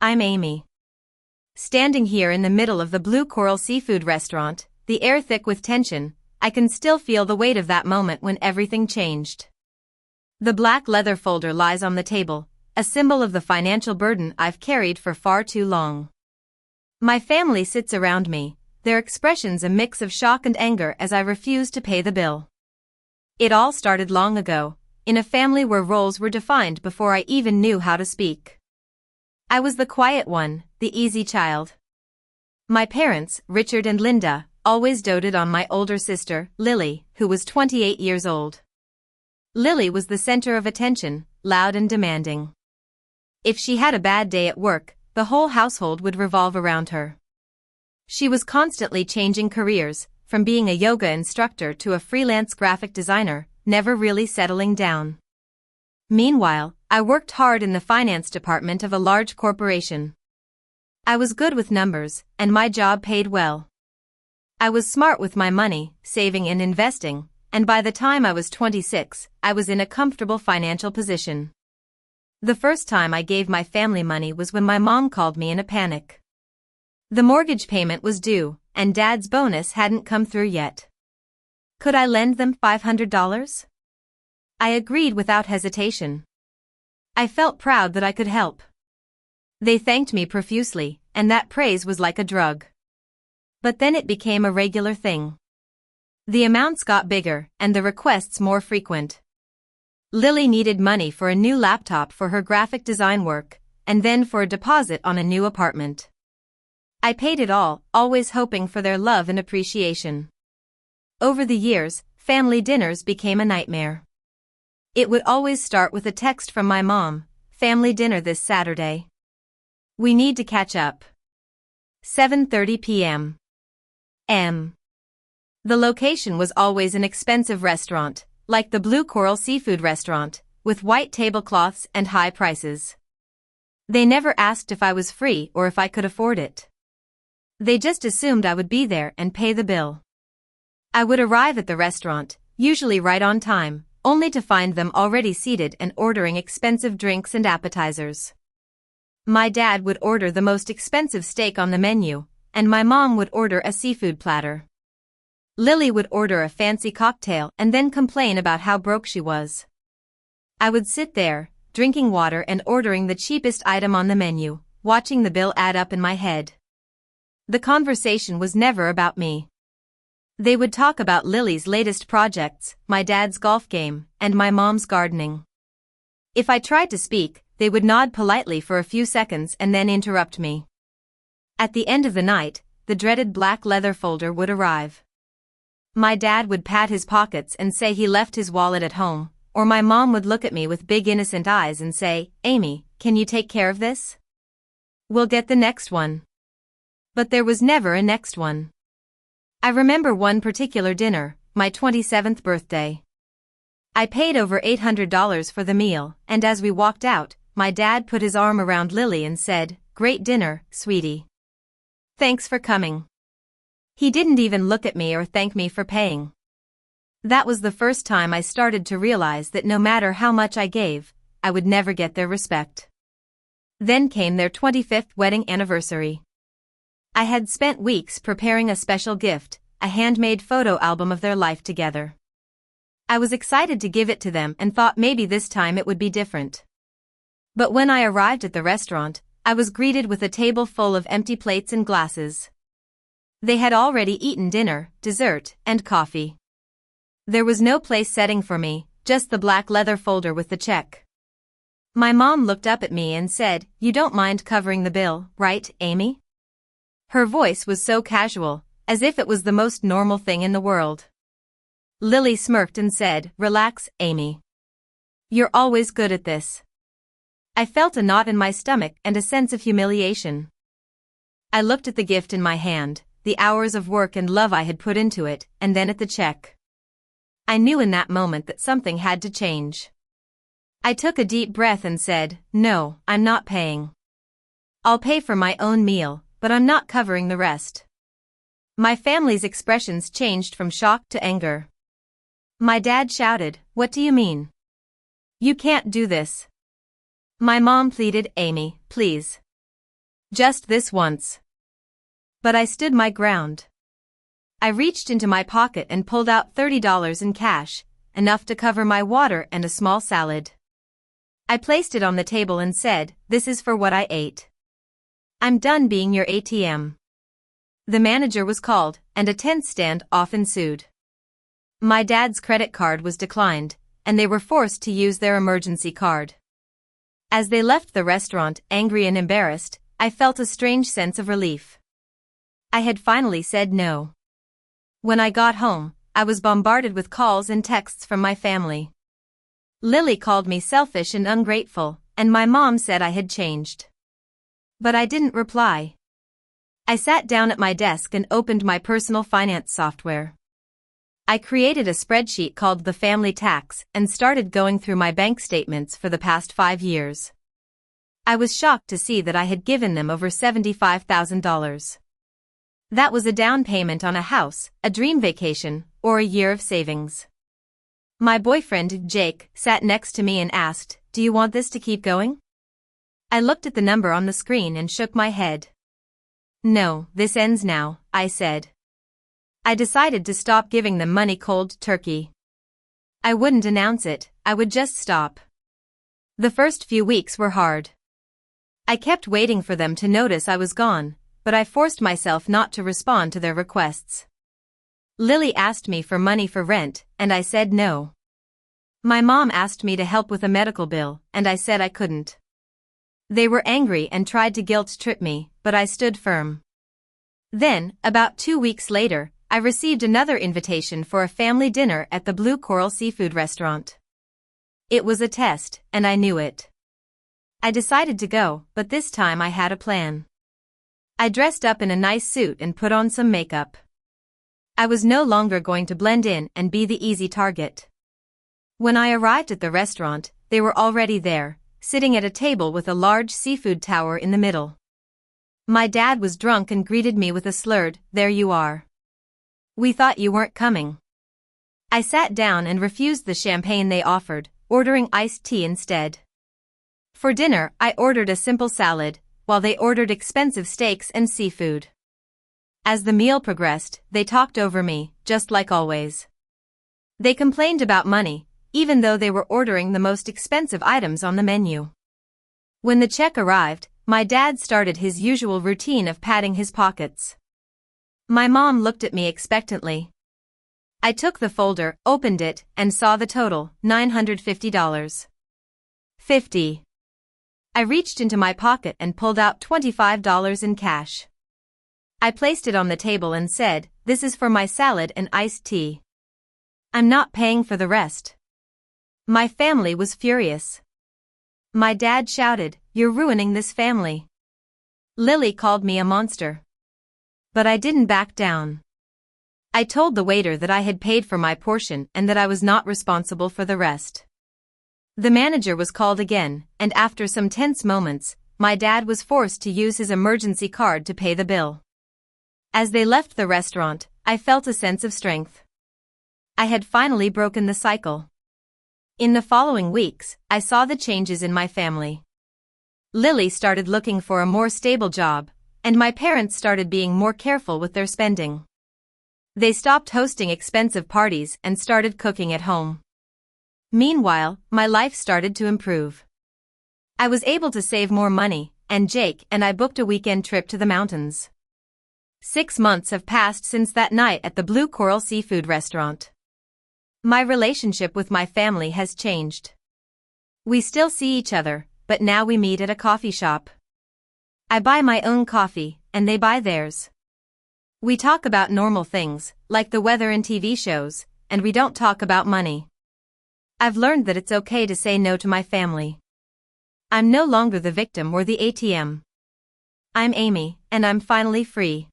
I'm Amy. Standing here in the middle of the Blue Coral Seafood restaurant, the air thick with tension, I can still feel the weight of that moment when everything changed. The black leather folder lies on the table, a symbol of the financial burden I've carried for far too long. My family sits around me, their expressions a mix of shock and anger as I refuse to pay the bill. It all started long ago, in a family where roles were defined before I even knew how to speak. I was the quiet one, the easy child. My parents, Richard and Linda, always doted on my older sister, Lily, who was 28 years old. Lily was the center of attention, loud and demanding. If she had a bad day at work, the whole household would revolve around her. She was constantly changing careers, from being a yoga instructor to a freelance graphic designer, never really settling down. Meanwhile, I worked hard in the finance department of a large corporation. I was good with numbers, and my job paid well. I was smart with my money, saving and investing, and by the time I was 26, I was in a comfortable financial position. The first time I gave my family money was when my mom called me in a panic. The mortgage payment was due, and Dad's bonus hadn't come through yet. Could I lend them $500? I agreed without hesitation. I felt proud that I could help. They thanked me profusely, and that praise was like a drug. But then it became a regular thing. The amounts got bigger, and the requests more frequent. Lily needed money for a new laptop for her graphic design work, and then for a deposit on a new apartment. I paid it all, always hoping for their love and appreciation. Over the years, family dinners became a nightmare. It would always start with a text from my mom, "Family dinner this Saturday. We need to catch up. 7:30 p.m. The location was always an expensive restaurant, like the Blue Coral Seafood restaurant, with white tablecloths and high prices. They never asked if I was free or if I could afford it. They just assumed I would be there and pay the bill. I would arrive at the restaurant, usually right on time, only to find them already seated and ordering expensive drinks and appetizers. My dad would order the most expensive steak on the menu, and my mom would order a seafood platter. Lily would order a fancy cocktail and then complain about how broke she was. I would sit there, drinking water and ordering the cheapest item on the menu, watching the bill add up in my head. The conversation was never about me. They would talk about Lily's latest projects, my dad's golf game, and my mom's gardening. If I tried to speak, they would nod politely for a few seconds and then interrupt me. At the end of the night, the dreaded black leather folder would arrive. My dad would pat his pockets and say he left his wallet at home, or my mom would look at me with big innocent eyes and say, "Amy, can you take care of this? We'll get the next one." But there was never a next one. I remember one particular dinner, my 27th birthday. I paid over $800 for the meal, and as we walked out, my dad put his arm around Lily and said, "Great dinner, sweetie. Thanks for coming." He didn't even look at me or thank me for paying. That was the first time I started to realize that no matter how much I gave, I would never get their respect. Then came their 25th wedding anniversary. I had spent weeks preparing a special gift, a handmade photo album of their life together. I was excited to give it to them and thought maybe this time it would be different. But when I arrived at the restaurant, I was greeted with a table full of empty plates and glasses. They had already eaten dinner, dessert, and coffee. There was no place setting for me, just the black leather folder with the check. My mom looked up at me and said, "You don't mind covering the bill, right, Amy?" Her voice was so casual, as if it was the most normal thing in the world. Lily smirked and said, "Relax, Amy. You're always good at this." I felt a knot in my stomach and a sense of humiliation. I looked at the gift in my hand, the hours of work and love I had put into it, and then at the check. I knew in that moment that something had to change. I took a deep breath and said, "No, I'm not paying. I'll pay for my own meal, but I'm not covering the rest." My family's expressions changed from shock to anger. My dad shouted, "What do you mean? You can't do this." My mom pleaded, "Amy, please. Just this once. But I stood my ground. I reached into my pocket and pulled out $30 in cash, enough to cover my water and a small salad. I placed it on the table and said, "This is for what I ate. I'm done being your ATM." The manager was called, and a tense stand-off ensued. My dad's credit card was declined, and they were forced to use their emergency card. As they left the restaurant, angry and embarrassed, I felt a strange sense of relief. I had finally said no. When I got home, I was bombarded with calls and texts from my family. Lily called me selfish and ungrateful, and my mom said I had changed. But I didn't reply. I sat down at my desk and opened my personal finance software. I created a spreadsheet called the Family Tax and started going through my bank statements for the past 5 years. I was shocked to see that I had given them over $75,000. That was a down payment on a house, a dream vacation, or a year of savings. My boyfriend, Jake, sat next to me and asked, "Do you want this to keep going?" I looked at the number on the screen and shook my head. "No, this ends now," I said. I decided to stop giving them money cold turkey. I wouldn't announce it, I would just stop. The first few weeks were hard. I kept waiting for them to notice I was gone, but I forced myself not to respond to their requests. Lily asked me for money for rent, and I said no. My mom asked me to help with a medical bill, and I said I couldn't. They were angry and tried to guilt-trip me, but I stood firm. Then, about 2 weeks later, I received another invitation for a family dinner at the Blue Coral Seafood Restaurant. It was a test, and I knew it. I decided to go, but this time I had a plan. I dressed up in a nice suit and put on some makeup. I was no longer going to blend in and be the easy target. When I arrived at the restaurant, they were already there, sitting at a table with a large seafood tower in the middle. My dad was drunk and greeted me with a slurred, "There you are. We thought you weren't coming." I sat down and refused the champagne they offered, ordering iced tea instead. For dinner, I ordered a simple salad, while they ordered expensive steaks and seafood. As the meal progressed, they talked over me, just like always. They complained about money, even though they were ordering the most expensive items on the menu. When the check arrived, my dad started his usual routine of patting his pockets. My mom looked at me expectantly. I took the folder, opened it, and saw the total, $950. 50. I reached into my pocket and pulled out $25 in cash. I placed it on the table and said, "This is for my salad and iced tea. I'm not paying for the rest." My family was furious. My dad shouted, "You're ruining this family." Lily called me a monster. But I didn't back down. I told the waiter that I had paid for my portion and that I was not responsible for the rest. The manager was called again, and after some tense moments, my dad was forced to use his emergency card to pay the bill. As they left the restaurant, I felt a sense of strength. I had finally broken the cycle. In the following weeks, I saw the changes in my family. Lily started looking for a more stable job, and my parents started being more careful with their spending. They stopped hosting expensive parties and started cooking at home. Meanwhile, my life started to improve. I was able to save more money, and Jake and I booked a weekend trip to the mountains. 6 months have passed since that night at the Blue Coral Seafood Restaurant. My relationship with my family has changed. We still see each other, but now we meet at a coffee shop. I buy my own coffee, and they buy theirs. We talk about normal things, like the weather and TV shows, and we don't talk about money. I've learned that it's okay to say no to my family. I'm no longer the victim or the ATM. I'm Amy, and I'm finally free.